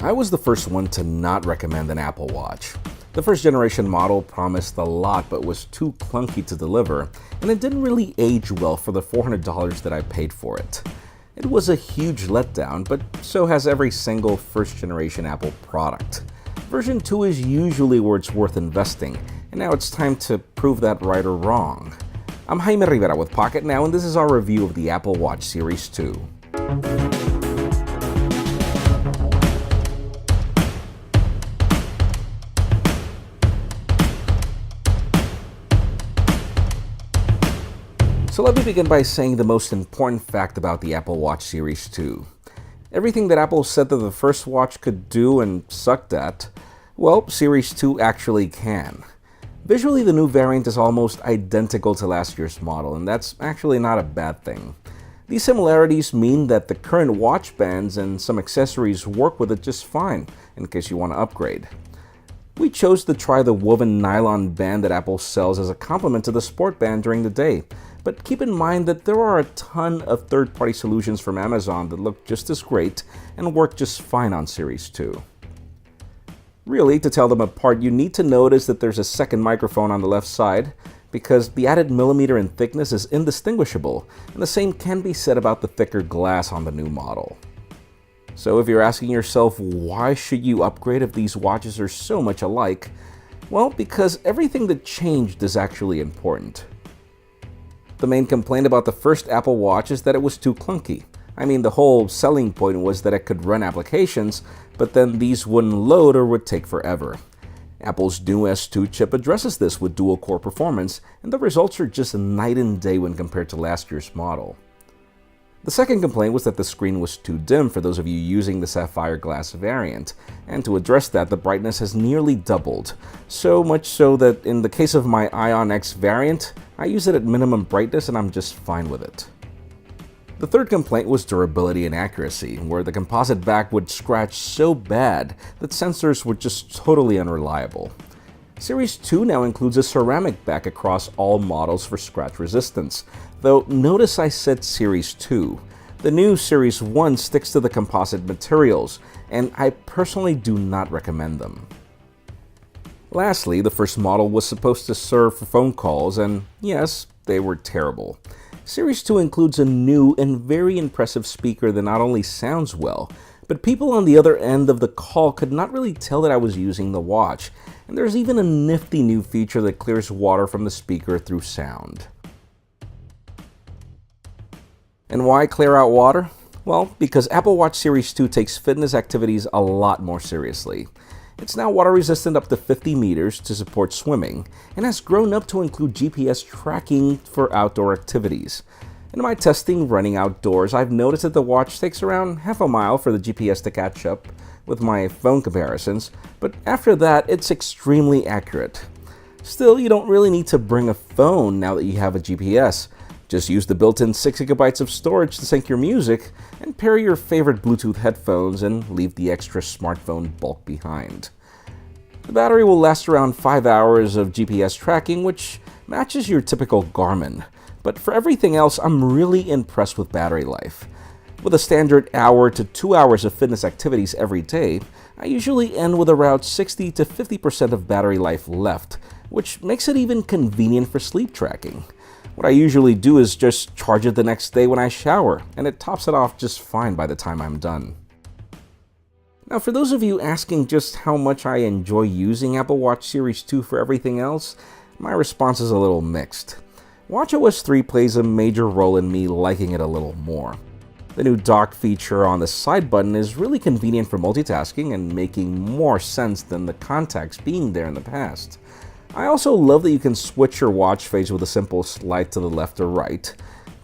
I was the first one to not recommend an Apple Watch. The first generation model promised a lot but was too clunky to deliver, and it didn't really age well for the $400 that I paid for it. It was a huge letdown, but so has every single first generation Apple product. Version 2 is usually where it's worth investing, and now it's time to prove that right or wrong. I'm Jaime Rivera with Pocket Now, and this is our review of the Apple Watch Series 2. So let me begin by saying the most important fact about the Apple Watch Series 2. Everything that Apple said that the first watch could do and sucked at, well, Series 2 actually can. Visually, the new variant is almost identical to last year's model, and that's actually not a bad thing. These similarities mean that the current watch bands and some accessories work with it just fine, in case you want to upgrade. We chose to try the woven nylon band that Apple sells as a complement to the sport band during the day, but keep in mind that there are a ton of third-party solutions from Amazon that look just as great and work just fine on Series 2. Really, to tell them apart, you need to notice that there's a second microphone on the left side, because the added millimeter in thickness is indistinguishable, and the same can be said about the thicker glass on the new model. So if you're asking yourself, why should you upgrade if these watches are so much alike? Well, because everything that changed is actually important. The main complaint about the first Apple Watch is that it was too clunky. I mean, the whole selling point was that it could run applications, but then these wouldn't load or would take forever. Apple's new S2 chip addresses this with dual-core performance, and the results are just night and day when compared to last year's model. The second complaint was that the screen was too dim for those of you using the Sapphire Glass variant, and to address that, the brightness has nearly doubled, so much so that in the case of my Ion X variant, I use it at minimum brightness and I'm just fine with it. The third complaint was durability and accuracy, where the composite back would scratch so bad that sensors were just totally unreliable. Series 2 now includes a ceramic back across all models for scratch resistance, though notice I said Series 2. The new Series 1 sticks to the composite materials, and I personally do not recommend them. Lastly, the first model was supposed to serve for phone calls, and yes, they were terrible. Series 2 includes a new and very impressive speaker that not only sounds well, but people on the other end of the call could not really tell that I was using the watch, and there's even a nifty new feature that clears water from the speaker through sound. And why clear out water? Well, because Apple Watch Series 2 takes fitness activities a lot more seriously. It's now water resistant up to 50 meters to support swimming, and has grown up to include GPS tracking for outdoor activities. In my testing running outdoors, I've noticed that the watch takes around half a mile for the GPS to catch up with my phone comparisons, but after that, it's extremely accurate. Still, you don't really need to bring a phone now that you have a GPS. Just use the built-in 6 GB of storage to sync your music, and pair your favorite Bluetooth headphones and leave the extra smartphone bulk behind. The battery will last around 5 hours of GPS tracking, which matches your typical Garmin. But for everything else, I'm really impressed with battery life. With a standard hour to 2 hours of fitness activities every day, I usually end with around 60 to 50% of battery life left, which makes it even convenient for sleep tracking. What I usually do is just charge it the next day when I shower, and it tops it off just fine by the time I'm done. Now, for those of you asking just how much I enjoy using Apple Watch Series 2 for everything else, my response is a little mixed. watchOS 3 plays a major role in me liking it a little more. The new dock feature on the side button is really convenient for multitasking and making more sense than the contacts being there in the past. I also love that you can switch your watch face with a simple slide to the left or right.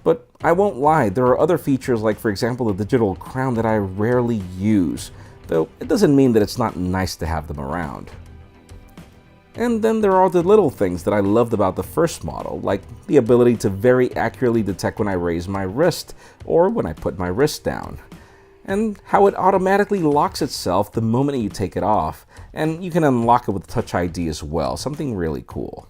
But I won't lie, there are other features like, for example, the digital crown that I rarely use, though it doesn't mean that it's not nice to have them around. And then there are the little things that I loved about the first model, like the ability to very accurately detect when I raise my wrist or when I put my wrist down, and how it automatically locks itself the moment you take it off, and you can unlock it with Touch ID as well, something really cool.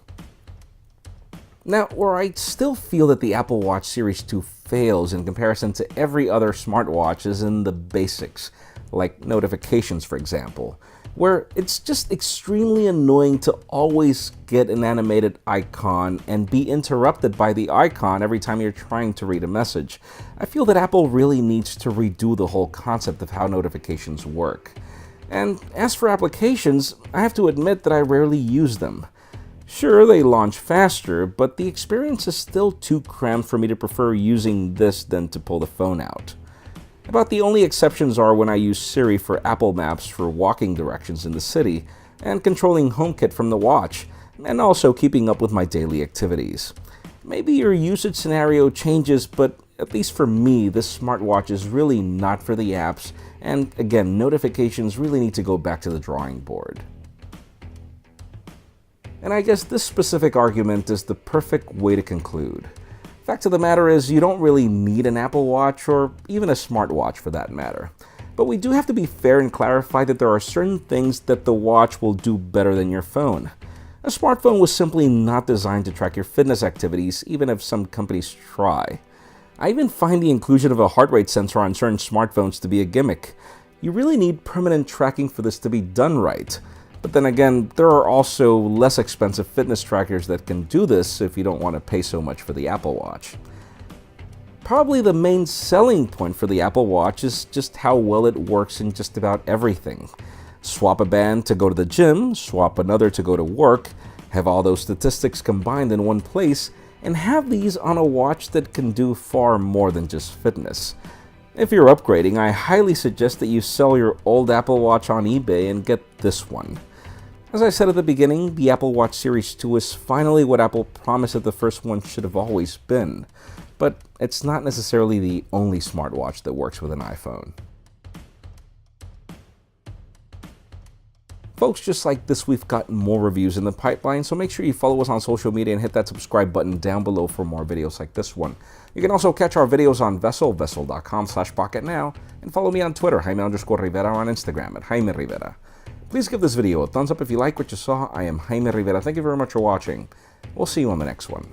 Now, where I still feel that the Apple Watch Series 2 fails in comparison to every other smartwatch is in the basics, like notifications for example, where it's just extremely annoying to always get an animated icon and be interrupted by the icon every time you're trying to read a message. I feel that Apple really needs to redo the whole concept of how notifications work. And as for applications, I have to admit that I rarely use them. Sure, they launch faster, but the experience is still too cramped for me to prefer using this than to pull the phone out. About the only exceptions are when I use Siri for Apple Maps for walking directions in the city, and controlling HomeKit from the watch, and also keeping up with my daily activities. Maybe your usage scenario changes, but at least for me, this smartwatch is really not for the apps, and again, notifications really need to go back to the drawing board. And I guess this specific argument is the perfect way to conclude. Fact of the matter is, you don't really need an Apple Watch, or even a smartwatch for that matter. But we do have to be fair and clarify that there are certain things that the watch will do better than your phone. A smartphone was simply not designed to track your fitness activities, even if some companies try. I even find the inclusion of a heart rate sensor on certain smartphones to be a gimmick. You really need permanent tracking for this to be done right. But then again, there are also less expensive fitness trackers that can do this if you don't want to pay so much for the Apple Watch. Probably the main selling point for the Apple Watch is just how well it works in just about everything. Swap a band to go to the gym, swap another to go to work, have all those statistics combined in one place, and have these on a watch that can do far more than just fitness. If you're upgrading, I highly suggest that you sell your old Apple Watch on eBay and get this one. As I said at the beginning, the Apple Watch Series 2 is finally what Apple promised that the first one should have always been. But it's not necessarily the only smartwatch that works with an iPhone. Folks, just like this, we've got more reviews in the pipeline, so make sure you follow us on social media and hit that subscribe button down below for more videos like this one. You can also catch our videos on Vessel, vessel.com/pocketnow, and follow me on Twitter, Jaime_Rivera, on Instagram at Jaime Rivera. Please give this video a thumbs up if you like what you saw. I am Jaime Rivera. Thank you very much for watching. We'll see you on the next one.